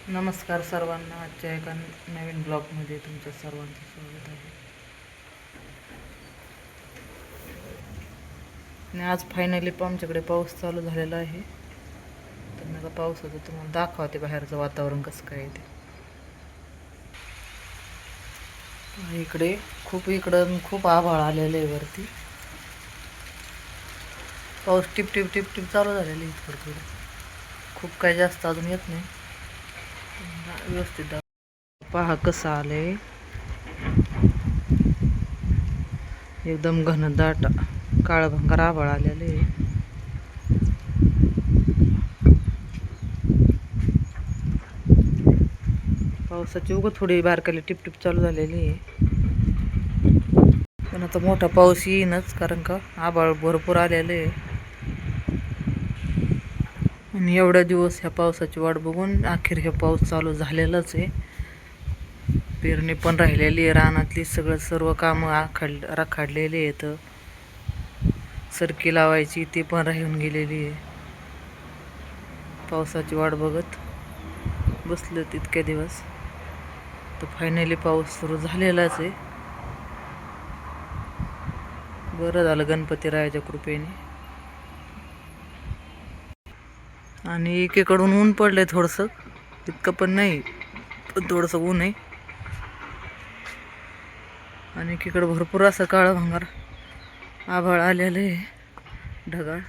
नमस्कार सर्वांना. आजच्या एका नवीन ब्लॉगमध्ये तुमचं सर्वांचं स्वागत आहे. आणि आज फायनली आमच्याकडे पाऊस चालू झालेला आहे. तर मला पावसाचं तुम्हाला दाखवते बाहेरचं वातावरण कसं काय आहे ते. इकडं खूप आभाळ आलेलं आहे वरती. पाऊस टिप टिप टिप टिप चालू झालेलं आहे थोडं थोडं. खूप काही जास्त अजून येत नाही. व्यवस्थित पहा कसं आलंय, एकदम घनदाट काळभंगार आभाळ आलेले. पावसाची थोडी बारकाली टिपटिप चालू झालेली आहे. पण आता मोठा पाऊस येईनच, कारण का आभाळ भरपूर आलेलं आहे. आणि एवढ्या दिवस ह्या पावसाची वाट बघून अखेर हे पाऊस चालू झालेलाच आहे. पेरणी पण राहिलेली आहे, रानातली सर्व कामं रखडलेली आहेत. सरकी लावायची ती पण राहून गेलेली आहे. पावसाची वाट बघत बसलो तितक्या दिवस. तर फायनली पाऊस सुरू झालेलाच आहे. बरं झालं गणपतीरायाच्या कृपेने. आणि एकीकडून ऊन पडलंय थोडंसं, इतकं पण नाही, पण थोडंसं ऊन आहे. आणि एकीकडं भरपूर असं काळभंगार आभाळ आलेलं आहे, ढगाळ.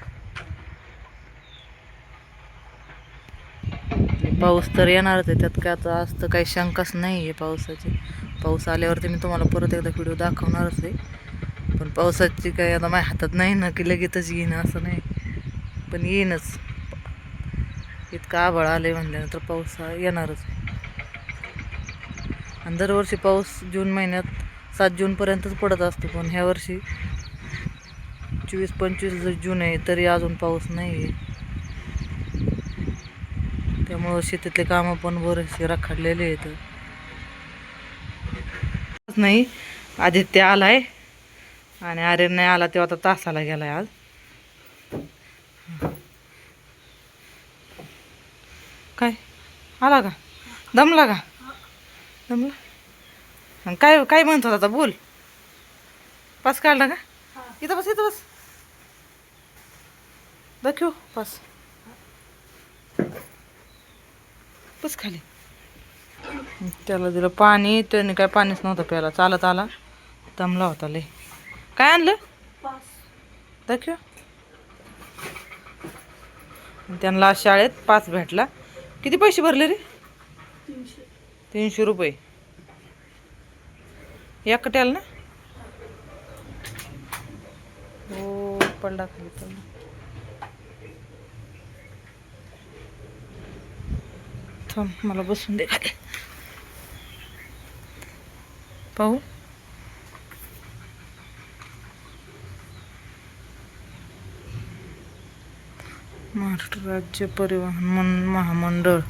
पाऊस तर येणारच आहे, त्यात काय आता आज तर काही शंकाच नाही आहे पावसाची. पाऊस आल्यावरती मी तुम्हाला परत एकदा व्हिडिओ दाखवणारच आहे. पण पावसाची काही आता माझ्या हातात नाही ना की लगेचच येईन असं नाही, पण येईनच. इतका आभाळ आले म्हणल्यानंतर पाऊस हा येणारच आहे. आणि दरवर्षी पाऊस जून महिन्यात 7 जूनपर्यंतच पडत असतो, पण ह्या वर्षी 24-25 जून आहे तरी अजून पाऊस नाही आहे. त्यामुळं शेतीतले कामं पण बरेचसे रखडलेले आहेत. नाही, आदित्य आलाय आणि आर्यन नाही आला, तेव्हा आता तासाला गेलाय आज. काय आला का? दमला का? दमला. काय काय म्हणतो आता, बोल. पास काढला का? इथं बस, इथं बस, दाखव पास. बस खाली. त्याला दिलं पाणी, त्याने काय पाणीच नव्हतं प्यायला. चालत आला, दमला होता लय. काय आणलं? दाखव. त्यांना शाळेत पास भेटला. किती पैसे भरले रे? 300 रुपये एकट्याला ना? हो, पडला खाली, पडला. थांब, मला बसून दे खाली, पाहू. महाराष्ट्र राज्य परिवहन महामंडळ.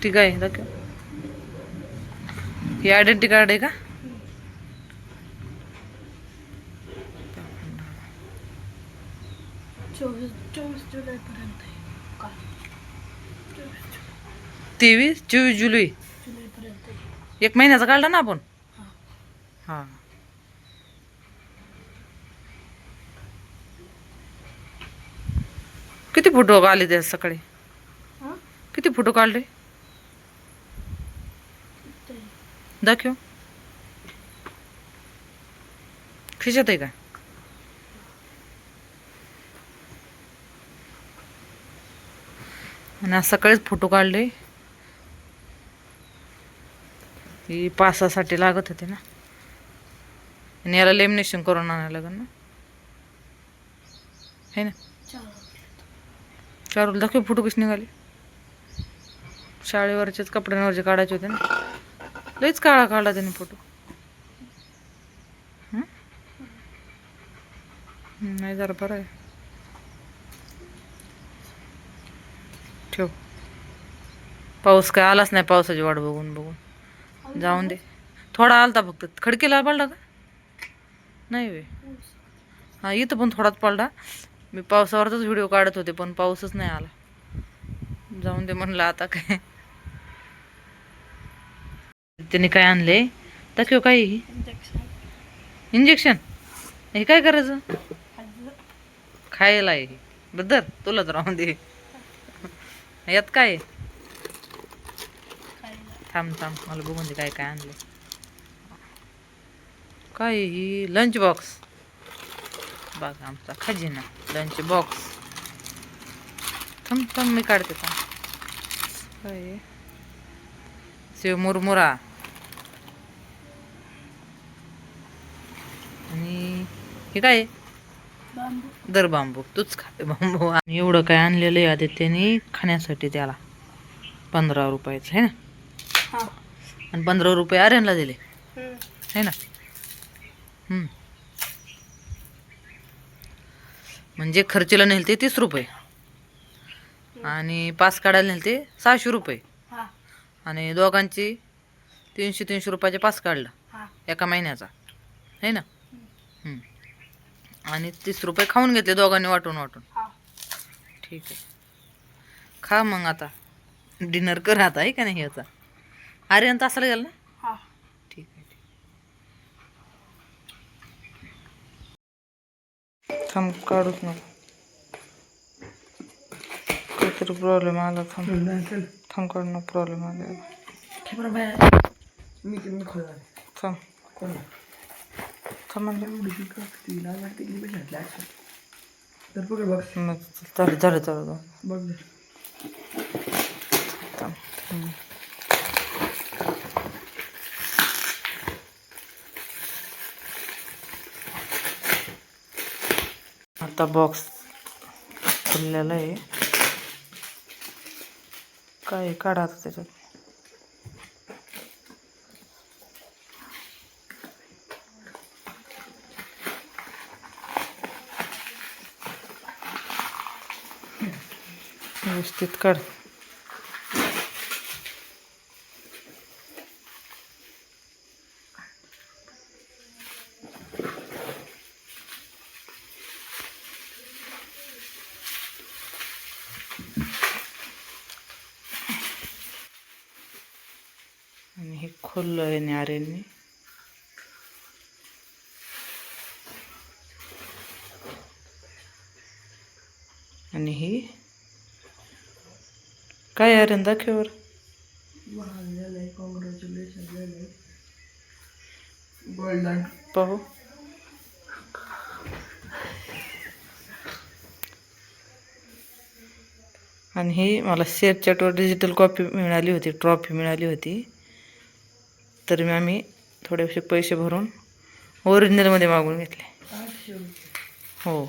ठीक आहे, दाखव. हे आयडेंटिटी कार्ड आहे का? 24 जुलैपर्यंत. 23-24 जुलै 1 महिन्याचा काढला ना आपण. हा, किती फोटो आले त्या सकाळी? किती फोटो काढले? दाखव. खिशात आहे का? आणि आज सकाळीच फोटो काढले. ही पासासाठी लागत होते ना, आणि याला लेमिनेशन करून आणायला लागेल ना, है ना? चारूला दाखव फोटो कसे निघाले. शाळेवरचेच कपड्यांवरचे काढायचे होते ना. लईच काळा काढला त्याने फोटो. नाही, जरा बरं आहे. ठेव. पाऊस काय आलाच नाही, पावसाची वाट बघून बघून जाऊन दे. थोडा आलता फक्त. खडकीला पडला का? नाही वे. हा इथं पण थोडाच पडला. मी पावसावरच व्हिडिओ काढत होते पण पाऊसच नाही आला. जाऊन दे म्हणलं आता काय. त्याने काय आणले दाखव. काय इंजेक्शन? हे काय करायचं? खायला आहे बदर तुलाच राहून दे. यात काय थांब थांब मला बघून दे काय काय आणले. काय ही लंच बॉक्स बघा आमचा खजिना लंच बॉक्स. थांब थांब मी काढते थांब. काय सेव मुरमुरा आणि हे काय दर बांबू. तूच खाते बांबू. आणि एवढं काय आणलेलं आहे आदित्यने खाण्यासाठी त्याला 15 रुपयाचं आहे ना. आणि 15 रुपये आर्यनला दिले है ना. म्हणजे खर्चीला नेलते 30 रुपये आणि पास काढायला नेलते 600 रुपये आणि दोघांची 300 रुपयाचे पास काढला एका महिन्याचा है ना. आणि 30 रुपये खाऊन घेतले दोघांनी वाटून वाटून. ठीक आहे खा मग आता डिनर कर आता आहे का नाही. याचा आर्यन तासाला गेला ना. ठीक आहे थांब काढूच नको. काहीतरी प्रॉब्लेम आला. थांब थांब काढू नको. प्रॉब्लेम आला थांब थांब झालं झालं आता बॉक्स खुललेला आहे. काय काढा आता त्याच्यात. व्यवस्थित काढ. आणि हे खोललं आहे न्यारेने. आणि ही काय आर्यन दाखवर. पाहू आणि ही मला शेअरचॅटवर डिजिटल कॉपी मिळाली होती. ट्रॉफी मिळाली होती. तर आम्ही थोडेसे पैसे भरून ओरिजिनलमध्ये मागून घेतले. हो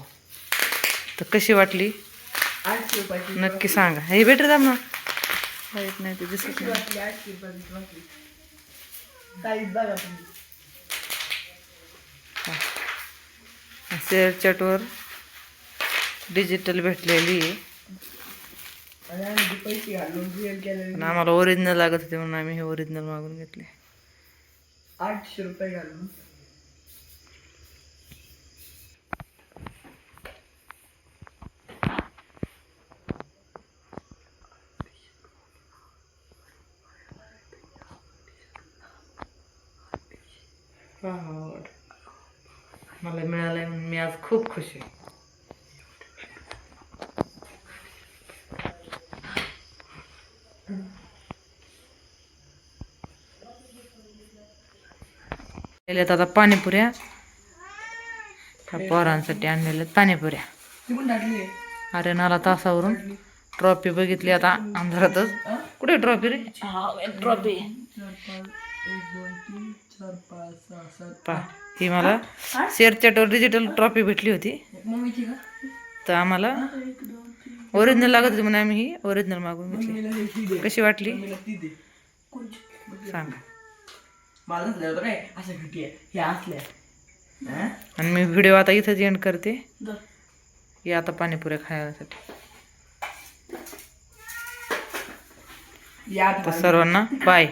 तर कशी वाटली नक्की सांगा. हे भेटत ना वाईट नाही ते दिसत शेअरचॅटवर डिजिटल भेटलेली आहे. पण आम्हाला ओरिजिनल लागत होते म्हणून आम्ही हे ओरिजिनल मागून घेतले. 800 रुपये घालून. मला मिळालंय म्हणून मी आज खूप खुश आहे. आता पाणीपुऱ्या पोरांसाठी आणलेल्या पाणीपुऱ्या. अरे नाला तासावरून ट्रॉफी बघितली आता अंधारातच. कुठे ट्रॉफी रे. ट्रॉफी ही मला शेअरचॅटवर डिजिटल ट्रॉफी भेटली होती. तर आम्हाला ओरिजिनल लागत होती म्हणून आम्ही ही ओरिजिनल मागून घेतली. कशी वाटली सांगा. आणि मी व्हिडिओ आता इथंच एंड करते. या आता पाणीपुऱ्या खाण्यासाठी. तर सर्वांना बाय.